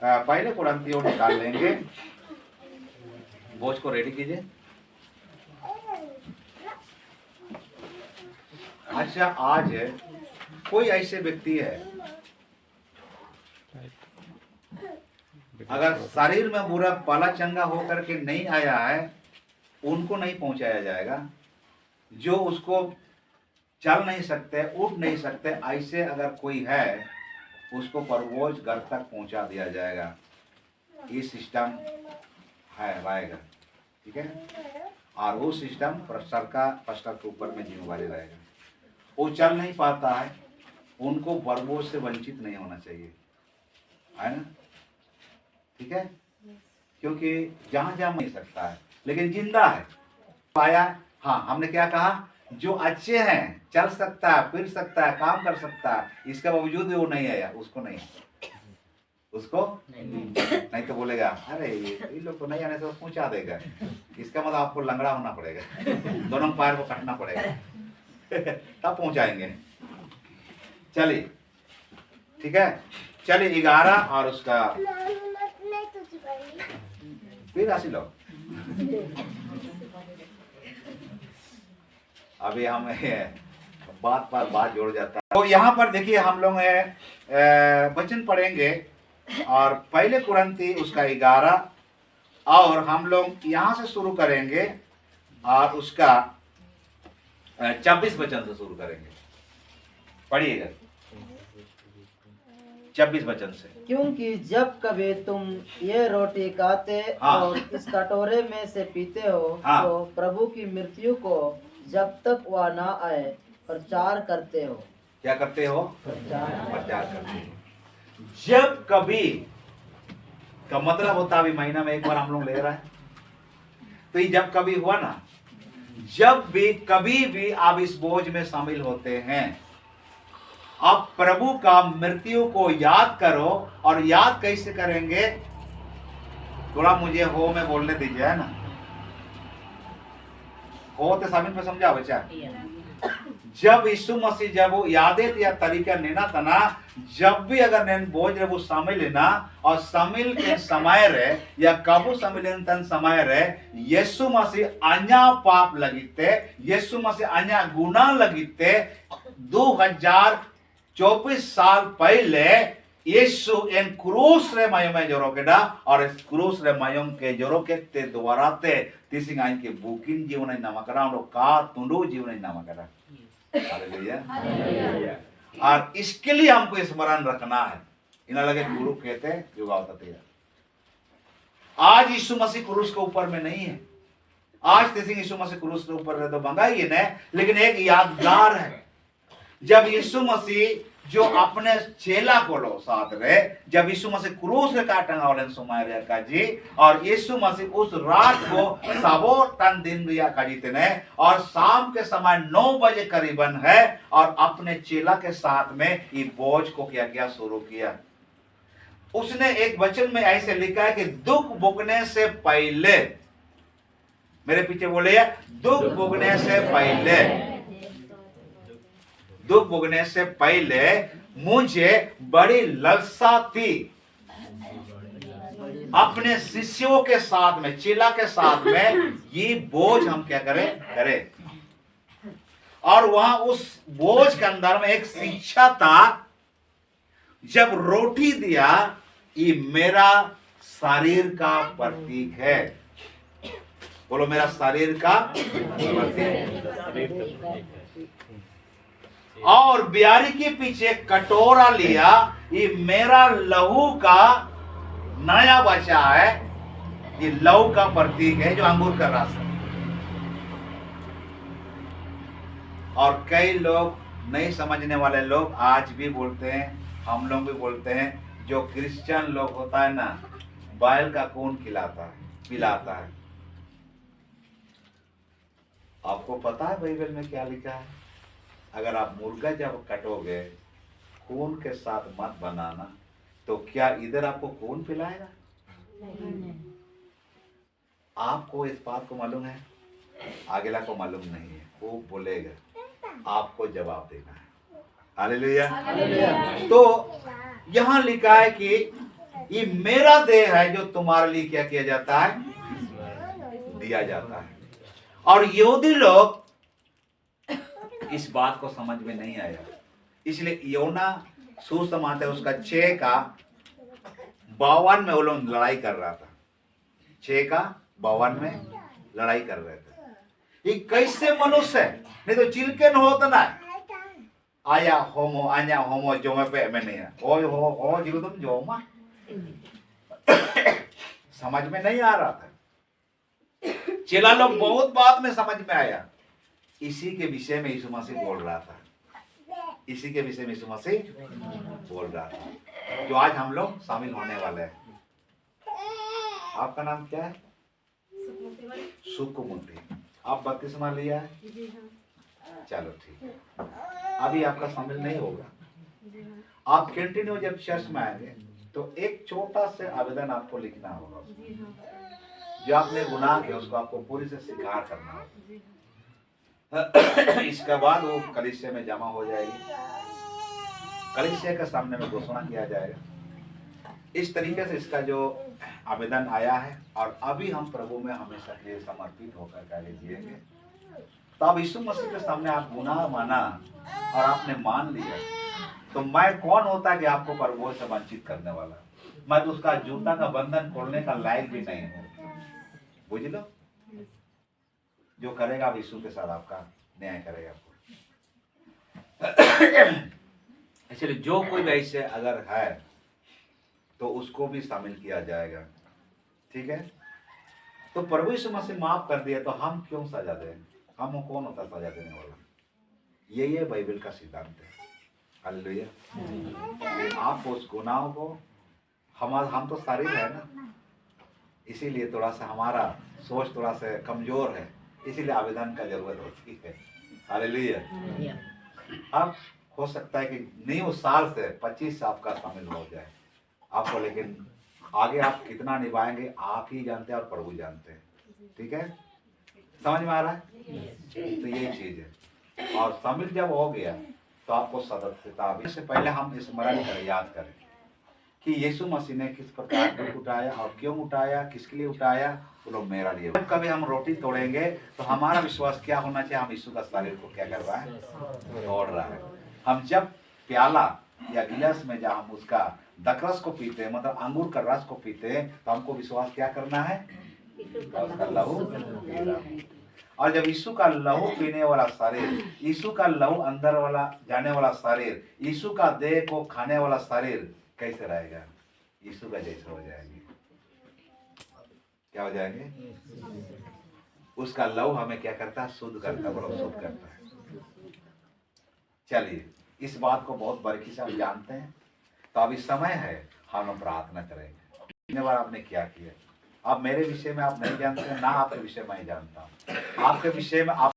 पहले कुरिन्थियों निकाल लेंगे। बोझ को रेडी कीजिए। अच्छा, आज कोई ऐसे व्यक्ति है अगर शरीर में बुरा पाला चंगा होकर के नहीं आया है, उनको नहीं पहुंचाया जाएगा। जो उसको चल नहीं सकते, उठ नहीं सकते, ऐसे अगर कोई है, उसको परवोज घर तक पहुंचा दिया जाएगा। ये सिस्टम है रहेगा, ठीक है। और वो सिस्टम पस्टर के ऊपर में जिम्मेवारी रहेगा। वो चल नहीं पाता है, उनको परवोज से वंचित नहीं होना चाहिए, है ना, ठीक है। क्योंकि जहां जहां नहीं सकता है लेकिन जिंदा है, आया। हाँ, हमने क्या कहा, जो अच्छे हैं, चल सकता है, फिर सकता है, काम कर सकता है, इसके बावजूद भी वो नहीं आया, उसको नहीं नहीं तो बोलेगा अरे ये लोग को नहीं आने से पहुंचा देगा। इसका मतलब आपको लंगड़ा होना पड़ेगा, दोनों पैर को काटना पड़ेगा तब पहुंचाएंगे। चलिए, ठीक है। चलिए 11 और उसका फिर राशि लो। अभी हम बात पर बात जोड़ जाता है। तो यहाँ पर देखिए, हम लोग वचन पढ़ेंगे और पहले कुरिन्थी उसका 11 और हम लोग यहाँ से शुरू करेंगे और उसका 26 वचन से शुरू करेंगे। पढ़िएगा 26 वचन से। क्योंकि जब कभी तुम ये रोटी खाते और इस कटोरे में से पीते हो तो प्रभु की मृत्यु को जब तक वह ना आए प्रचार करते हो। क्या करते हो? प्रचार करते हो। जब कभी का मतलब होता है अभी महीना में एक बार हम लोग ले रहे हैं, तो ये जब कभी हुआ ना, जब भी कभी भी आप इस बोझ में शामिल होते हैं, आप प्रभु का मृत्यु को याद करो। और याद कैसे करेंगे, थोड़ा मुझे हो में बोलने दीजिए, है ना। हो तो सामिल पे समझा बच्चा। जब यीशु मसीह जब वो यादें या तरीका लेना था ना, जब भी अगर नैन बोझ रे वो शामिल लेना और शामिल के समय रे या काबू शामिल तन समय रे, यीशु मसीह अन्या पाप लगीते, यीशु मसीह अन्या गुनाह लगीते। 2024 साल पहले यीशु इन क्रूस रे मायों में जोरो के डा और इस क्रूस रे मायों के जोरो के ते द्वारा ते तिसिंग आइन के बुकिन जीवन नामकरा और का तुंडो जीवन नामकरा। हालेलुया। और इसके लिए हमको स्मरण रखना है। इन्हें लगे गुरु कहते हैं युगावत। आज यीशु मसीह क्रूस के ऊपर में नहीं है। आज तिसिंग यीशु मसीह क्रूस के ऊपर तो मंगाई है, लेकिन एक यादगार है जब यीशु मसीह जो अपने चेला को लो साथ रहे, जब यीशु मसीह क्रूस रे काटंगा वाले समय रे का जी, और यीशु मसीह उस रात को सबो तन दिन रिया का जीते ने, और शाम के समय 9 बजे करीबन है, और अपने चेला के साथ में ये बोझ को क्या क्या शुरू किया। उसने एक वचन में ऐसे लिखा है कि दुख भोगने से पहले, मेरे पीछे बोले, दुख भोगने से पहले, दुख भोगने से पहले मुझे बड़ी ललसा थी अपने शिष्यों के साथ में, चेला के साथ में ये बोझ हम क्या करें। और वहां उस बोझ के अंदर में एक शिक्षा था, जब रोटी दिया, ये मेरा शरीर का प्रतीक है। बोलो, मेरा शरीर का प्रतीक। और ब्यारी के पीछे कटोरा लिया, ये मेरा लहू का नया बचा है। ये लहू का प्रतीक है, जो अंगूर का रस है। और कई लोग नहीं समझने वाले लोग आज भी बोलते हैं, हम लोग भी बोलते हैं, जो क्रिश्चियन लोग होता है ना, बैल का खून पिलाता है। आपको पता है बाइबल में क्या लिखा है? अगर आप मुर्गा जब कटोगे, खून के साथ मत बनाना, तो क्या इधर आपको खून पिलाएगा? नहीं। आपको इस बात को मालूम है, आगेला को मालूम नहीं है। वो बोलेगा, आपको जवाब देना है। हालेलुया। तो यहां लिखा है कि ये मेरा देह है जो तुम्हारे लिए क्या किया जाता है, दिया जाता है। और यहूदी लोग इस बात को समझ में नहीं आया, इसलिए योना सुसमाचार उसका 6 का 52 में वो लोग लड़ाई कर रहा था। 6 का 52 में लड़ाई कर रहे थे। ये कैसे मनुष्य है, नहीं तो चिलके न होता ना आया होमो आया होमो जो मैं पे में नहीं है हो जीव तुम जो समझ में नहीं आ रहा था। चेला लोग बहुत बाद में समझ में आया, इसी के विषय में यीशु मसीह बोल रहा था, इसी के विषय में यीशु मसीह बोल रहा था, जो आज हम लोग शामिल होने वाले हैं। आपका नाम क्या है? सुकुमुटी। आप बपतिस्मा लिया है? चलो ठीक है, अभी आपका शामिल नहीं होगा। आप कंटिन्यू जब चर्च में आएंगे तो एक छोटा से आवेदन आपको लिखना होगा, जो आपने गुनाह किया उसको आपको पूरी से स्वीकार करना होगा। इसके बाद वो कलीसिया में जमा हो जाएगी, कलीसिया के सामने में घोषणा किया जाएगा। इस तरीके से इसका जो आवेदन आया है, और अभी हम प्रभु में हमेशा के लिए समर्पित होकर कार्य जिएंगे। तो अब यीशु मसीह के सामने आप गुनाह माना और आपने मान लिया, तो मैं कौन होता कि आपको प्रभु से वंचित करने वाला? मैं तो उसका जूता का बंधन खोलने का लायक भी नहीं हूँ। बुझ लो, जो करेगा अब यीशु के साथ आपका न्याय करेगा। इसलिए जो कोई वैसे अगर है तो उसको भी शामिल किया जाएगा, ठीक है। तो प्रभु यीशु मसीह माफ कर दिया तो हम क्यों सजा दें? हम कौन होता सजा देने वाला? ये बाइबल का सिद्धांत है। हालेलुया। आप उस गुनाह को हम तो शरीर है ना, इसीलिए थोड़ा सा हमारा सोच थोड़ा सा कमजोर है, इसीलिए आवेदन का जरूरत होती है। हालेलुया। अब हो सकता है कि न्यू साल से 25 आपका शामिल हो जाए आपको, लेकिन आगे आप कितना निभाएंगे आप ही जानते हैं और प्रभु जानते हैं, ठीक है। समझ में आ रहा है? तो यही चीज है। और शामिल जब हो गया तो आपको सदस्यता। इससे पहले हम स्मरण करें, याद करें कि यीशु मसीह ने किस प्रकार दुख उठाया और क्यों उठाया, किसके लिए उठाया, बोलो मेरा लिए। जब कभी हम रोटी तोड़ेंगे तो हमारा विश्वास क्या होना चाहिए? हम यीशु का शरीर को क्या कर रहा है? तोड़ रहा है। हम जब प्याला या गिलास में जब हम उसका दकरस को पीते हैं, मतलब अंगूर का रस को पीते हैं, तो हमको विश्वास क्या करना है? उसका लहू पीना। और जब यीशु का लहू पीने वाला शरीर, यीशु का लहू अंदर वाला जाने वाला शरीर, यीशु का देह को खाने वाला शरीर कैसे रहेगा? यीशु का जैसे हो जाएंगे। क्या हो जाएंगे? उसका लहू हमें क्या करता है? शुद्ध करता है, बोलो शुद्ध करता है। चलिए, इस बात को बहुत बारीकी से हम जानते हैं। तो अभी समय है हम प्रार्थना करेंगे। पिछले बार आपने क्या किया? अब मेरे विषय में आप नहीं जानते, ना आपके विषय में मैं जानता हूँ। आपके विषय में आप